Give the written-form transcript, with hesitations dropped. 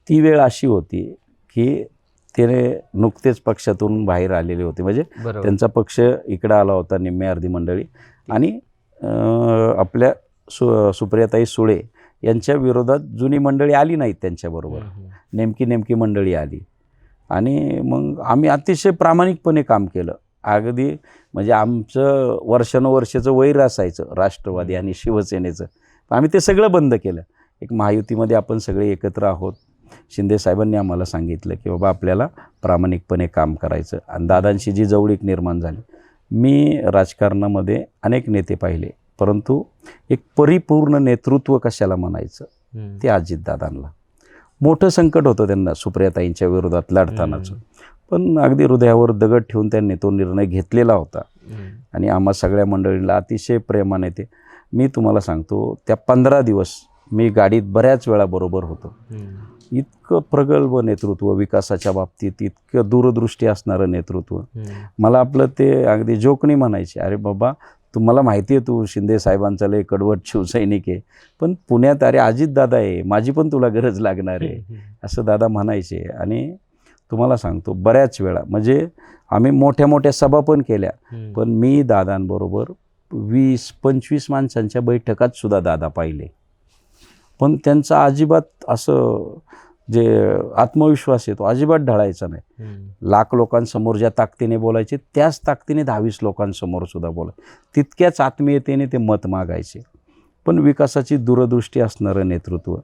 ती वेळ अशी होती की ते नुकतेच पक्षातून बाहेर आलेले होते, म्हणजे त्यांचा पक्ष इकडं आला होता निम्मे अर्धी मंडळी, आणि आपल्या सुप्रियाताई सुळे यांच्या विरोधात जुनी मंडळी आली नाहीत त्यांच्याबरोबर, नेमकी मंडळी आली. आणि मग आम्ही अतिशय प्रामाणिकपणे काम केलं. अगदी म्हणजे आमचं वर्षानुवर्षाचं वैर असायचं राष्ट्रवादी आणि शिवसेनेचं, आम्ही ते सगळं बंद केलं. एक महायुतीमध्ये आपण सगळे एकत्र आहोत. शिंदे साहेबांनी आम्हाला सांगितलं की बाबा आपल्याला प्रामाणिकपणे काम करायचं, आणि दादांशी जी जवळीक निर्माण झाली. मी राजकारणामध्ये अनेक नेते पाहिले, परंतु एक परिपूर्ण नेतृत्व कशाला म्हणायचं ते अजितदादांना. मोठं संकट होतं त्यांना सुप्रियाताईंच्या विरोधात लढतानाचं, पण अगदी हृदयावर दगड ठेवून त्यांनी तो निर्णय घेतलेला होता. आणि आम्हा सगळ्या मंडळींना अतिशय प्रेमाने ते, मी तुम्हाला सांगतो, त्या 15 दिवस मी गाडीत बऱ्याच वेळा बरोबर होतो. इतकं प्रगल्भ नेतृत्व विकासाच्या बाबतीत, इतकं दूरदृष्टी असणारं नेतृत्व. मला आपलं ते अगदी जोकणी म्हणायचे, अरे बाबा तुम्हाला माहिती आहे तू शिंदे साहेबांचा लय कडवट शिवसैनिक आहे, पण पुण्यात अरे अजितदादा आहे, माझी पण तुला गरज लागणार आहे, असं दादा म्हणायचे. आणि तुम्हाला सांगतो बऱ्याच वेळा म्हणजे आम्ही मोठ्या मोठ्या सभा पण केल्या, पण मी दादांबरोबर 20-25 माणसांच्या बैठकात सुद्धा दादा पाहिले, पण त्यांचा अजिबात असं जे आत्मविश्वास आहे तो अजिबात ढळायचा नाही. लाख लोकांसमोर ज्या ताकदीने बोलायचे त्याच ताकदीने 20 लोकांसमोर सुद्धा बोलायचे, तितक्याच आत्मीयतेने ते मत मागायचे. पण विकासाची दूरदृष्टी असणारं नेतृत्व.